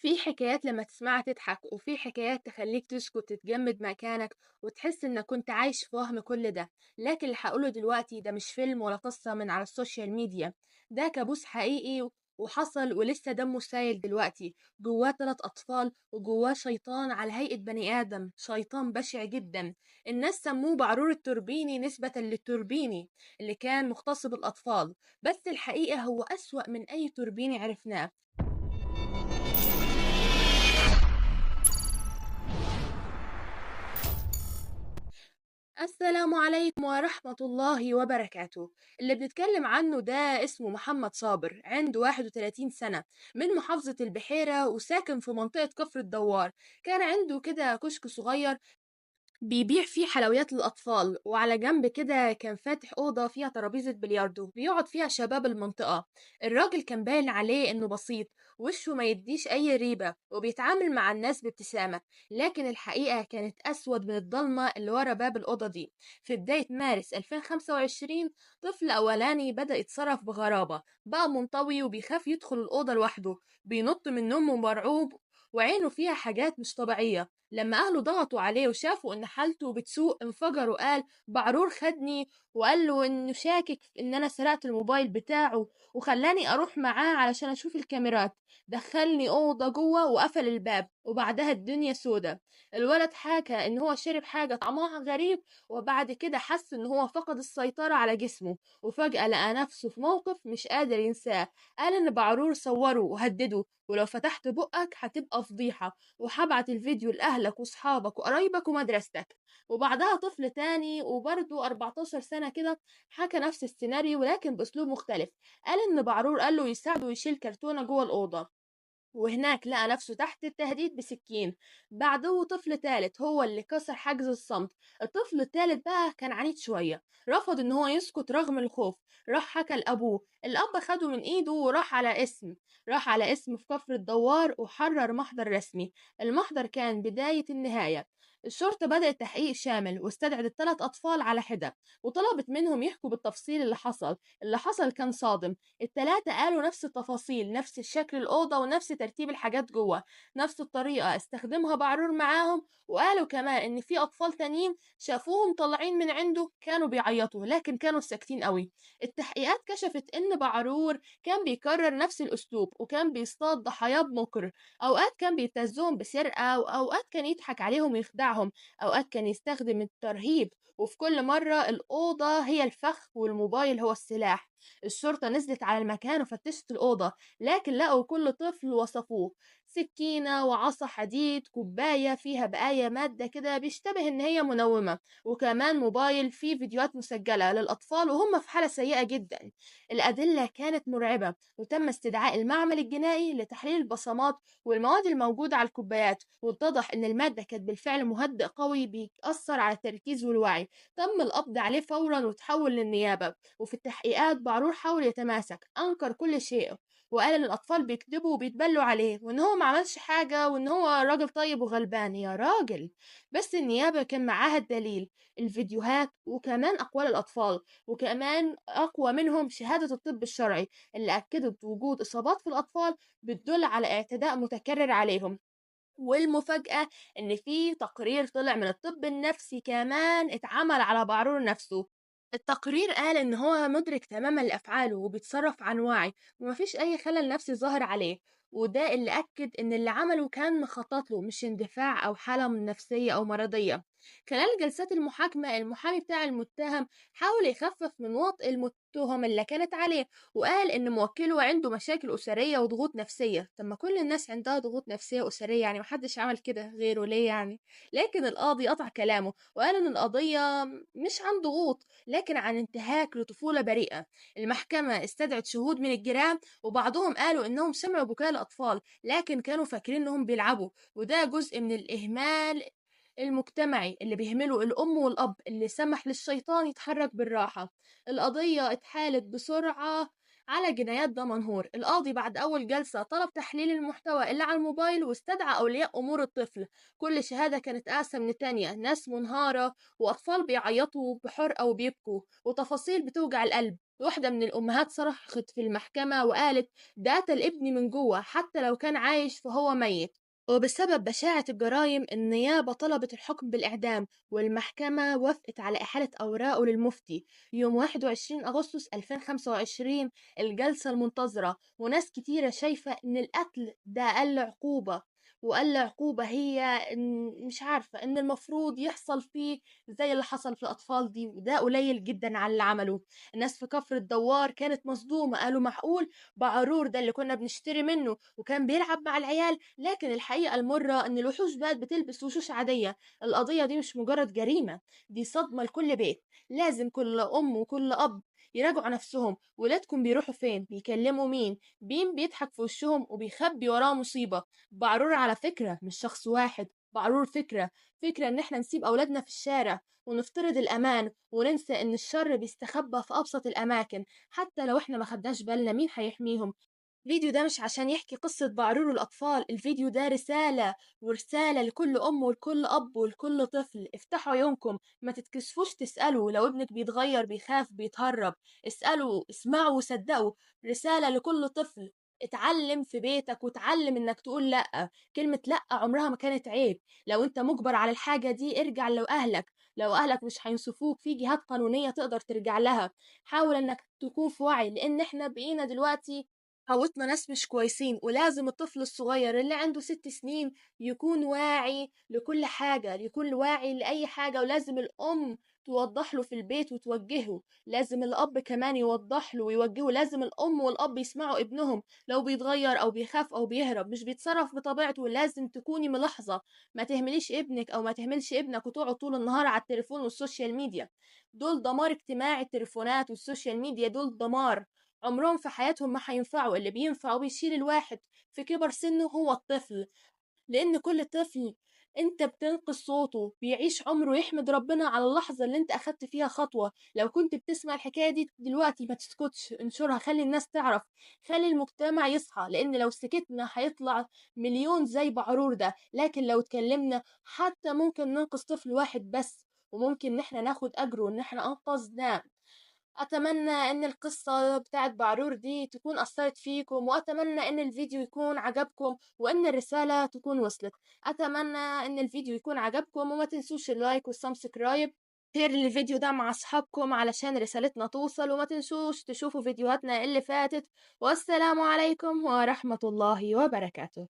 في حكايات لما تسمعها تضحك، وفي حكايات تخليك تسكت تتجمد مكانك وتحس انك كنت عايش في وهم كل ده. لكن اللي هقوله دلوقتي ده مش فيلم ولا قصة من على السوشيال ميديا، ده كابوس حقيقي وحصل ولسه دمه سايل دلوقتي. جواه 3 أطفال وجواه شيطان على هيئة بني آدم، شيطان بشع جدا. الناس سموه بعرور التوربيني نسبة للتوربيني اللي كان مختص بالأطفال، بس الحقيقة هو أسوأ من أي توربيني عرفناه. السلام عليكم ورحمة الله وبركاته. اللي بنتكلم عنه ده اسمه محمد صابر، عنده 31 سنة، من محافظة البحيرة وساكن في منطقة كفر الدوار. كان عنده كده كشك صغير بيبيع فيه حلويات للأطفال، وعلى جنب كده كان فاتح أوضة فيها ترابيزة بلياردو بيقعد فيها شباب المنطقة. الراجل كان باين عليه إنه بسيط، وشه ما يديش أي ريبة، وبيتعامل مع الناس بابتسامة. لكن الحقيقة كانت أسود من الضلمة اللي ورا باب الأوضة دي. في بداية مارس 2025 طفل أولاني بدأ يتصرف بغرابة، بقى منطوي وبيخاف يدخل الأوضة لوحده، بينط من نومه مرعوب، وعينه فيها حاجات مش طبيعية. لما أهله ضغطوا عليه وشافوا إن حالته بتسوء انفجر وقال بعرور خدني وقال له إنه شاكك في إن أنا سرقت الموبايل بتاعه، وخلاني أروح معاه علشان أشوف الكاميرات. دخلني أوضة جوه وقفل الباب، وبعدها الدنيا سودة. الولد حكى إن هو شرب حاجة طعمها غريب، وبعد كده حس إن هو فقد السيطرة على جسمه، وفجأة لقى نفسه في موقف مش قادر ينساه. قال إن بعرور صوره وهدده، ولو فتحت بقك هتبقى فضيحة، وهبعت الفيديو لأهلك وصحابك وقرايبك ومدرستك. وبعدها طفل تاني وبرضه 14 سنة كده حكى نفس السيناريو لكن بأسلوب مختلف. قال إن بعرور قال له يساعده يشيل كرتونة جوه الأوضة، وهناك لقى نفسه تحت التهديد بسكين. بعده طفل تالت هو اللي كسر حاجز الصمت. الطفل التالت بقى كان عنيد شوية، رفض ان هو يسكت رغم الخوف. راح حكى لأبوه، الأب خده من ايده وراح على اسم، راح على اسم في كفر الدوار وحرر محضر رسمي. المحضر كان بداية النهاية. الشرطة بدأت تحقيق شامل واستدعت ال3 أطفال على حدة، وطلبت منهم يحكوا بالتفصيل اللي حصل. اللي حصل كان صادم. ال3 قالوا نفس التفاصيل، نفس شكل الأوضة ونفس ترتيب الحاجات جوه، نفس الطريقة استخدمها بعرور معاهم. وقالوا كمان إن في أطفال تانيين شافوهم طالعين من عنده كانوا بيعيطوا لكن كانوا ساكتين قوي. التحقيقات كشفت إن بعرور كان بيكرر نفس الأسلوب، وكان بيصطاد ضحاياه بمكر. أوقات كان بيبتزهم بسرقة، وأوقات كان يضحك عليهم ويخدعهم، أوقات كان يستخدم الترهيب، وفي كل مرة الأوضة هي الفخ والموبايل هو السلاح. الشرطة نزلت على المكان وفتشت الأوضة، لكن لقوا كل طفل وصفوه: سكينة وعصا حديد، كوباية فيها بقايا مادة كده بيشتبه إن هي منومة، وكمان موبايل فيه فيديوهات مسجلة للأطفال وهم في حالة سيئة جدا. الأدلة كانت مرعبة، وتم استدعاء المعمل الجنائي لتحليل البصمات والمواد الموجودة على الكوبايات، واتضح إن المادة كانت بالفعل مهدئ قوي بيأثر على التركيز والوعي. تم القبض عليه فورا وتحول للنيابة. وفي التحقيقات بعرور حاول يتماسك، أنكر كل شيء، وقال إن الأطفال بيكذبوا وبيتبلوا عليه وإن هو ما عملش حاجة وإن هو راجل طيب وغلبان. يا راجل! بس النيابة كان معاها الدليل، الفيديوهات وكمان أقوال الأطفال، وكمان أقوى منهم شهادة الطب الشرعي اللي أكدت وجود إصابات في الأطفال بتدل على اعتداء متكرر عليهم. والمفاجأة إن في تقرير طلع من الطب النفسي كمان اتعمل على بعرور نفسه. التقرير قال إن هو مدرك تماما لأفعاله وبيتصرف عن وعي، ومفيش أي خلل نفسي ظاهر عليه. وده اللي أكد إن اللي عمله كان مخطط له، مش اندفاع أو حالة من نفسية أو مرضية. خلال جلسات المحاكمة المحامي بتاع المتهم حاول يخفف من وطء المتهم اللي كانت عليه، وقال إن موكله عنده مشاكل أسرية وضغوط نفسية. طب ما كل الناس عندها ضغوط نفسية أسرية، يعني محدش عمل كده غيره ليه يعني؟ لكن القاضي قطع كلامه وقال إن القضية مش عن ضغوط، لكن عن انتهاك لطفولة بريئة. المحكمة استدعت شهود من الجيران، وبعضهم قالوا إنهم سمعوا بكاء الأطفال لكن كانوا فاكرين إنهم بيلعبوا، وده جزء من الإهمال المجتمعي اللي بيهمله الأم والأب اللي سمح للشيطان يتحرك بالراحة. القضية اتحالت بسرعة على جنايات دمنهور. القاضي بعد أول جلسة طلب تحليل المحتوى اللي على الموبايل، واستدعى أولياء أمور الطفل. كل شهادة كانت أقسى من التانية، ناس منهارة وأطفال بيعيطوا بحرقة وبيبكوا وتفاصيل بتوجع القلب. واحدة من الأمهات صرخت في المحكمة وقالت: ده قتل ابني من جوه حتى لو كان عايش فهو ميت. وبسبب بشاعة الجرائم النيابة طلبت الحكم بالإعدام، والمحكمة وافقت على إحالة أوراقه للمفتي يوم 21 أغسطس 2025، الجلسة المنتظرة. وناس كتيرة شايفة إن القتل ده أقل عقوبة، وأقل عقوبة هي إن مش عارفة إن المفروض يحصل فيه زي اللي حصل في الأطفال دي، وده قليل جدا على اللي عملوه. الناس في كفر الدوار كانت مصدومة، قالوا: معقول بعرور ده اللي كنا بنشتري منه وكان بيلعب مع العيال؟ لكن الحقيقة المرة إن الوحوش بقت بتلبس وشوش عادية. القضية دي مش مجرد جريمة، دي صدمة لكل بيت. لازم كل أم وكل أب يراجعوا نفسهم. ولادكم بيروحوا فين؟ بيكلموا مين؟ مين بيضحك في وشهم وبيخبي وراه مصيبة؟ بعرور على فكرة مش شخص واحد، بعرور فكرة إن إحنا نسيب أولادنا في الشارع ونفترض الأمان وننسى إن الشر بيستخبى في أبسط الأماكن. حتى لو إحنا ما خدناش بالنا، مين هيحميهم؟ الفيديو ده مش عشان يحكي قصة بعرور الأطفال، الفيديو ده رسالة، ورسالة لكل أم ولكل أب ولكل طفل: افتحوا عيونكم، ما تتكسفوش تسألوا لو ابنك بيتغير، بيخاف، بيتهرب. اسألوا، اسمعوا وصدقوا. رسالة لكل طفل: اتعلم في بيتك وتعلم انك تقول لأ. كلمة لأ عمرها ما كانت عيب. لو انت مجبر على الحاجة دي ارجع لأهلك. لو أهلك مش هينصفوك، في جهات قانونية تقدر ترجع لها. حاول انك تكون في وعي، لان احنا بقينا دلوقتي حوطنا ناس مش كويسين. ولازم الطفل الصغير اللي عنده 6 سنين يكون واعي لكل حاجة، يكون واعي لأي حاجة. ولازم الأم توضح له في البيت وتوجهه، لازم الأب كمان يوضح له ويوجهه. لازم الأم والأب يسمعوا ابنهم لو بيتغير أو بيخاف أو بيهرب، مش بيتصرف بطبيعته. لازم تكوني ملاحظة، ما تهمليش ابنك أو ما تهملش ابنك وتقعد طول النهار على التليفون والسوشيال ميديا. دول دمار اجتماعي، التليفونات والسوشيال ميديا دول دمار. عمرهم في حياتهم ما هينفعوا. اللي بينفع وبيشيل الواحد في كبر سنه هو الطفل، لأن كل طفل انت بتنقذ صوته بيعيش عمره يحمد ربنا على اللحظة اللي انت أخدت فيها خطوة. لو كنت بتسمع الحكاية دي دلوقتي ما تسكتش، انشرها، خلي الناس تعرف، خلي المجتمع يصحى. لأن لو سكتنا هيطلع مليون زي بعرور ده، لكن لو اتكلمنا حتى ممكن ننقذ طفل واحد بس، وممكن ان احنا ناخد أجره ان احنا أنقذناه. أتمنى إن القصة بتاعت بعرور دي تكون أثرت فيكم، وأتمنى إن الفيديو يكون عجبكم وإن الرسالة تكون وصلت. أتمنى إن الفيديو يكون عجبكم، وما تنسوش اللايك والسبسكرايب. شير الفيديو ده مع أصحابكم علشان رسالتنا توصل، وما تنسوش تشوفوا فيديوهاتنا اللي فاتت. والسلام عليكم ورحمة الله وبركاته.